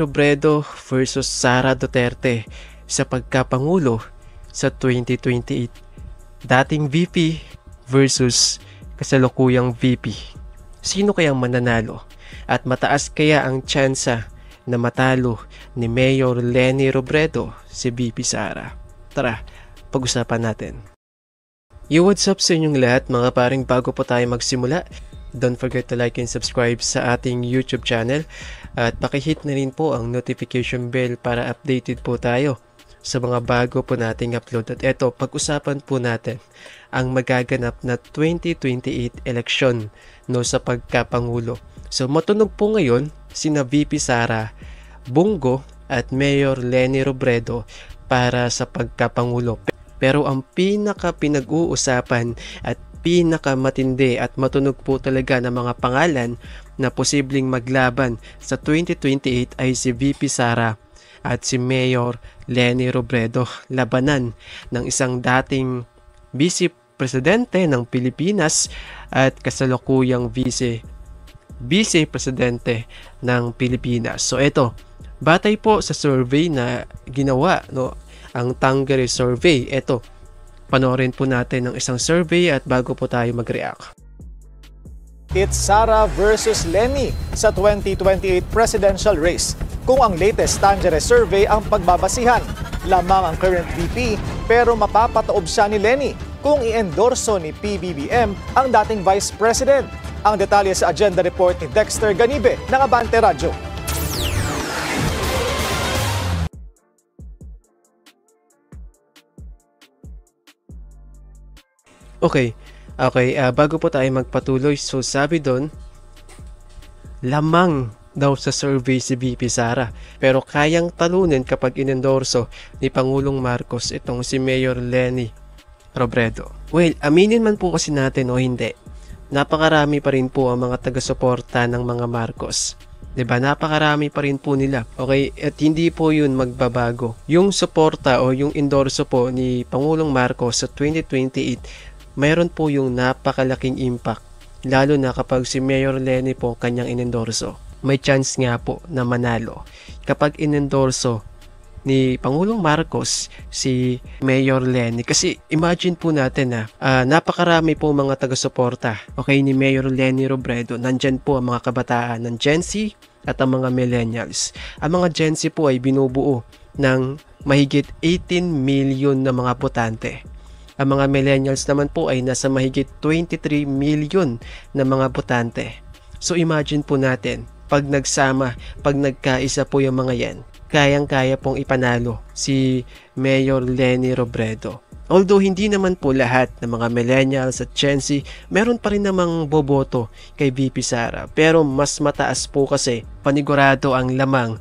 Robredo versus Sara Duterte sa pagkapangulo sa 2028. Dating VP versus kasalukuyang VP. Sino kayang mananalo? At mataas kaya ang tsansa na matalo ni Mayor Leni Robredo si VP Sara? Tara, pag-usapan natin. Yo, what's up sa inyong lahat mga paring, bago po tayo magsimula, don't forget to like and subscribe sa ating YouTube channel at pakihit na rin po ang notification bell para updated po tayo sa mga bago po nating upload. At eto, pag-usapan po natin ang magaganap na 2028 election sa pagkapangulo. So matunog po ngayon sina VP Sara Bongo at Mayor Leni Robredo para sa pagkapangulo. Pero ang pinaka-pinag-uusapan at pinakamatindi at matunog po talaga ng mga pangalan na posibleng maglaban sa 2028 ay si VP Sara at si Mayor Leni Robredo. Labanan ng isang dating Vice Presidente ng Pilipinas at kasalukuyang Vice Presidente ng Pilipinas. So ito, batay po sa survey na ginawa, ang Tangere Survey. Ito, panoorin po natin ang isang survey at bago po tayo mag-react. It's Sara versus Leni sa 2028 presidential race. Kung ang latest Tangere Survey ang pagbabasihan, lamang ang current VP pero mapapataob siya ni Leni kung i-endorso ni PBBM ang dating Vice President. Ang detalye sa agenda report ni Dexter Ganibe ng Abante Radyo. Okay, bago po tayo magpatuloy, so sabi doon, lamang daw sa survey si VP Sara, pero kayang talunin kapag inendorso ni Pangulong Marcos itong si Mayor Leni Robredo. Well, aminin man po kasi natin o hindi, napakarami pa rin po ang mga taga-suporta ng mga Marcos. Diba? Napakarami pa rin po nila. Okay? At hindi po yun magbabago. Yung suporta o yung endorso po ni Pangulong Marcos sa 2028, mayroon po yung napakalaking impact, lalo na kapag si Mayor Leni po kanyang inendorso. May chance nga po na manalo kapag inendorso ni Pangulong Marcos si Mayor Leni. Kasi imagine po natin na napakarami po mga taga-suporta, okay, ni Mayor Leni Robredo. Nandyan po ang mga kabataan ng Gen Z at ang mga millennials. Ang mga Gen Z po ay binubuo ng mahigit 18 million na mga botante. Ang mga millennials naman po ay nasa mahigit 23 million na mga botante. So imagine po natin, pag nagsama, pag nagkaisa po yung mga yan, kayang-kaya pong ipanalo si Mayor Leni Robredo. Although hindi naman po lahat ng mga millennials at Gen Z, meron pa rin namang boboto kay VP Sara. Pero mas mataas po kasi panigurado ang lamang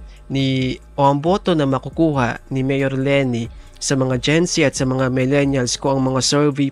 o ang boto na makukuha ni Mayor Leni sa mga Gen Z at sa mga millennials kung ang mga survey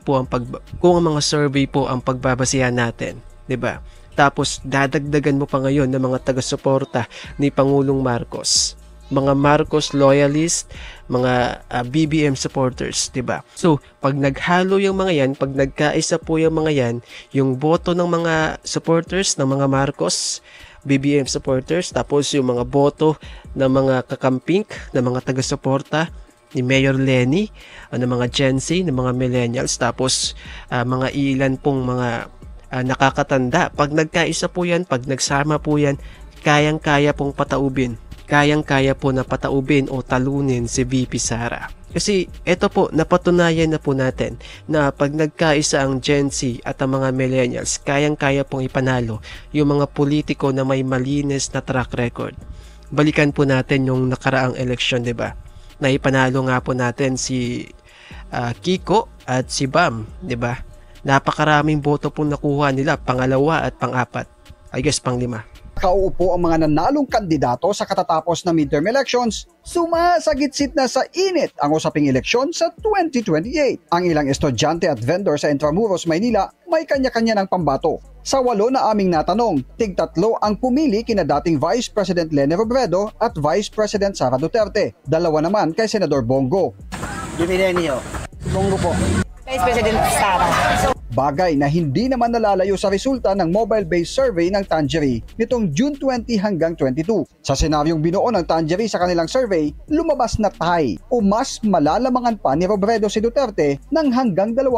po ang pagbabasihan natin, 'di ba? Tapos dadagdagan mo pa ngayon ng mga taga-suporta ni Pangulong Marcos, mga Marcos loyalist, mga BBM supporters, 'di ba? So, pag naghalo yung mga yan, pag nagkaisa po yung mga yan, yung boto ng mga supporters ng mga Marcos, BBM supporters, tapos yung mga boto ng mga kakamping, ng mga taga-suporta ni Mayor Leni, ng mga Gen Z, ng mga millennials, tapos mga ilan pong mga nakakatanda. Pag nagkaisa po yan, pag nagsama po yan, kayang-kaya pong pataubin. Kayang-kaya po na pataubin o talunin si VP Sara. Kasi ito po, napatunayan na po natin na pag nagkaisa ang Gen Z at ang mga millennials, kayang-kaya pong ipanalo yung mga politiko na may malinis na track record. Balikan po natin yung nakaraang eleksyon, 'di ba? Na ipanalo nga po natin si Kiko at si Bam, 'di ba? Napakaraming boto pong nakuha nila, pangalawa at pang-apat. I guess pang-5. Kauupo ang mga nanalong kandidato sa katatapos na midterm elections, sumasagitsit na sa init ang usaping eleksyon sa 2028. Ang ilang estudyante at vendor sa Intramuros, Maynila, may kanya-kanya ng pambato. Sa 8 na aming natanong, tig-3 ang pumili kina dating Vice President Leni Robredo at Vice President Sara Duterte. 2 naman kay Senador Bongo. Bongo po. Vice President Sara. bagay na hindi naman nalalayo sa resulta ng mobile-based survey ng Tangery nitong June 20 hanggang 22. Sa senaryong binuo ng Tangery sa kanilang survey, lumabas na tie o mas malalamangan pa ni Robredo si Duterte ng hanggang 2%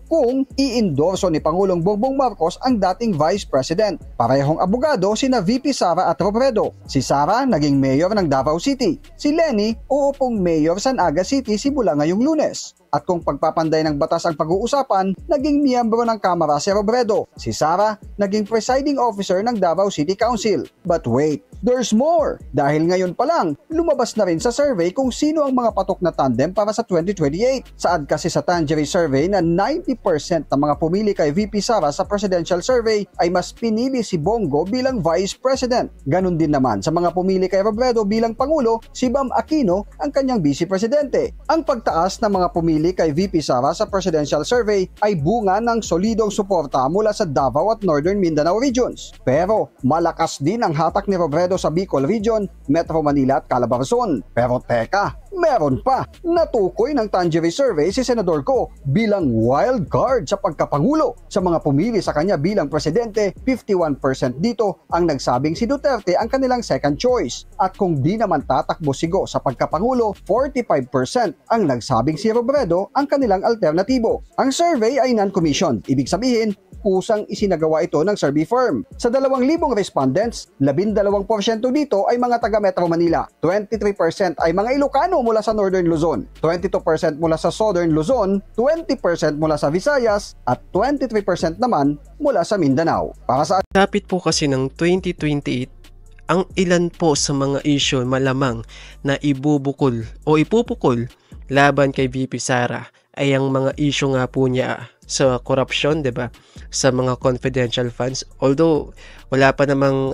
kung i-endorso ni Pangulong Bongbong Marcos ang dating Vice President. Parehong abogado sina VP Sara at Robredo. Si Sara naging mayor ng Davao City. Si Lenny uupong mayor sa Naga City simula ngayong Lunes. At kung pagpapanday ng batas ang pag-uusapan, naging miyembro ng Kamara si Robredo. Si Sara, naging presiding officer ng Davao City Council. But wait, there's more! Dahil ngayon pa lang, lumabas na rin sa survey kung sino ang mga patok na tandem para sa 2028. Saad kasi sa Tangery survey na 90% ng mga pumili kay VP Sara sa presidential survey ay mas pinili si Bongo bilang Vice President. Ganon din naman sa mga pumili kay Robredo bilang Pangulo, si Bam Aquino ang kanyang Vice Presidente. Ang pagtaas ng mga pumili kay VP Sara sa presidential survey ay bunga ng solidong suporta mula sa Davao at Northern Mindanao regions. Pero malakas din ang hatak ni Robredo sa Bicol region, Metro Manila at Calabarzon. Pero teka, meron pa. Natukoy ng Tangery survey si Senador Go bilang wild card sa pagkapangulo. Sa mga pumili sa kanya bilang presidente, 51% dito ang nagsabing si Duterte ang kanilang second choice. At kung di naman tatakbo si Go sa pagkapangulo, 45% ang nagsabing si Robredo ang kanilang alternatibo. Ang survey ay non-commissioned, ibig sabihin, kusang isinagawa ito ng survey firm. Sa 2,000 respondents, 12% dito ay mga taga Metro Manila, 23% ay mga Ilocano mula sa Northern Luzon, 22% mula sa Southern Luzon, 20% mula sa Visayas, at 23% naman mula sa Mindanao. Para sa Kapit po kasi ng 2028, ang ilan po sa mga issue malamang na ibubukol o ipupukol laban kay VP Sara ay ang mga issue nga po niya sa corruption, 'di ba? Sa mga confidential funds. Although wala pa namang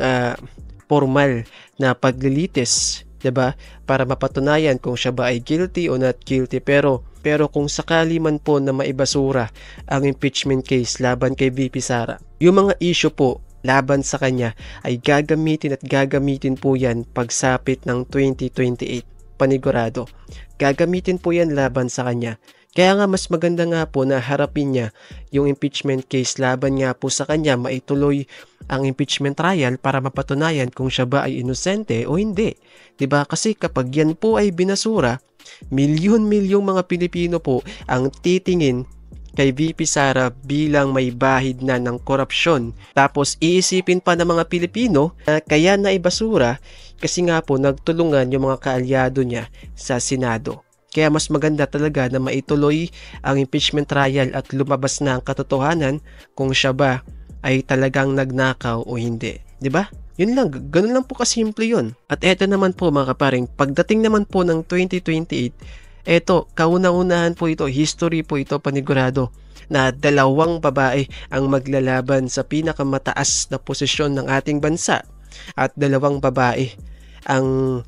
formal na paglilitis, 'di ba? Para mapatunayan kung siya ba ay guilty o not guilty, pero kung sakali man po na maibasura ang impeachment case laban kay VP Sara, yung mga issue po laban sa kanya ay gagamitin po yan pagsapit ng 2028. Panigurado. Gagamitin po yan laban sa kanya. Kaya nga mas maganda nga po na harapin niya yung impeachment case laban nga po sa kanya, maituloy ang impeachment trial para mapatunayan kung siya ba ay inosente o hindi. 'Di ba? Kasi kapag yan po ay binasura, milyon-milyong mga Pilipino po ang titingin kay VP Sara bilang may bahid na ng korupsyon. Tapos iisipin pa ng mga Pilipino na kaya naibasura kasi nga po nagtulungan yung mga kaalyado niya sa Senado. Kaya mas maganda talaga na maituloy ang impeachment trial at lumabas na ang katotohanan kung siya ba ay talagang nagnakaw o hindi. 'Di ba? Yun lang, ganun lang po kasimple yun. At eto naman po mga kaparing, pagdating naman po ng 2028, eto, kauna-unahan po ito, history po ito, panigurado, na 2 babae ang maglalaban sa pinakamataas na posisyon ng ating bansa. At 2 babae ang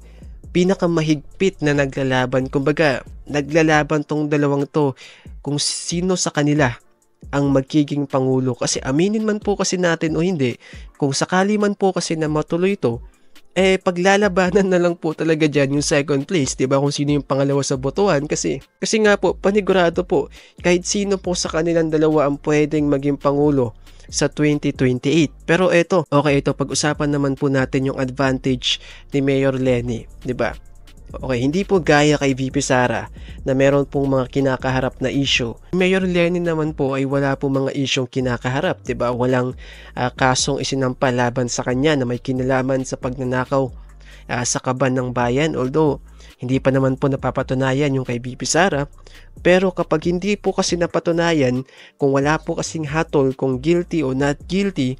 pinakamahigpit na naglalaban. Kumbaga, naglalaban tong 2 to kung sino sa kanila ang magiging pangulo. Kasi aminin man po kasi natin o hindi, kung sakali man po kasi na matuloy ito, paglalabanan na lang po talaga dyan yung second place, diba? Kung sino yung pangalawa sa botohan. Kasi nga po, panigurado po, kahit sino po sa kanilang 2 ang pwedeng maging pangulo sa 2028. Pero ito, pag-usapan naman po natin yung advantage ni Mayor Lenny, diba? Okay, hindi po gaya kay VP Sara na meron pong mga kinakaharap na issue. Mayor Lenny naman po ay wala po mga isyong kinakaharap, 'di ba? Walang kasong isinampa laban sa kanya na may kinalaman sa pagnanakaw sa kaban ng bayan. Although hindi pa naman po napapatunayan yung kay VP Sara, pero kapag hindi po kasi napatunayan, kung wala po kasing hatol kung guilty o not guilty,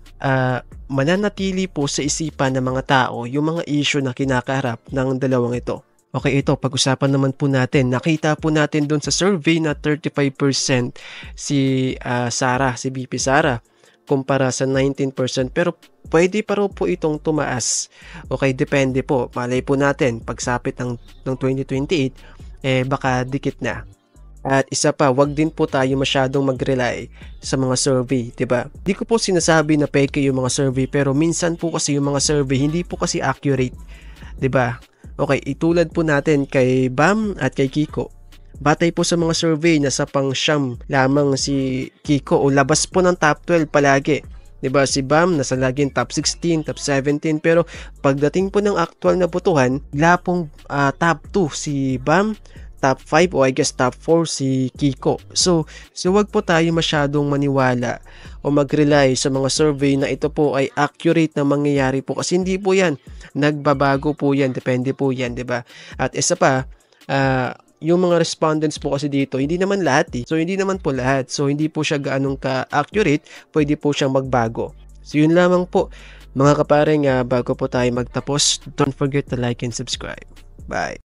mananatili po sa isipan ng mga tao yung mga issue na kinakaharap ng 2 ito. Okay, ito, pag-usapan naman po natin. Nakita po natin doon sa survey na 35% si Sara, si VP Sara, kumpara sa 19%. Pero pwede pa raw po itong tumaas. Okay, depende po. Malay po natin, pagsapit ng 2028, baka dikit na. At isa pa, wag din po tayo masyadong mag-rely sa mga survey, 'di ba? Di ko po sinasabi na fake yung mga survey, pero minsan po kasi yung mga survey hindi po kasi accurate, 'di ba? Okay, itulad po natin kay Bam at kay Kiko. Batay po sa mga survey, nasa pang-siyam lamang si Kiko o labas po ng top 12 palagi. 'Di ba? Si Bam nasa laging top 16, top 17, pero pagdating po ng actual na botohan, pong top 2 si Bam, top 5 o I guess top 4 si Kiko. So wag po tayo masyadong maniwala o mag-rely sa mga survey na ito po ay accurate na mangyayari po, kasi hindi po yan. Nagbabago po yan, depende po yan, 'di ba? At isa pa, yung mga respondents po kasi dito, hindi naman lahat So, hindi naman po lahat. So, hindi po siya gaanong ka-accurate. Pwede po siyang magbago. So, yun lamang po. Mga kaparing, bago po tayo magtapos, don't forget to like and subscribe. Bye!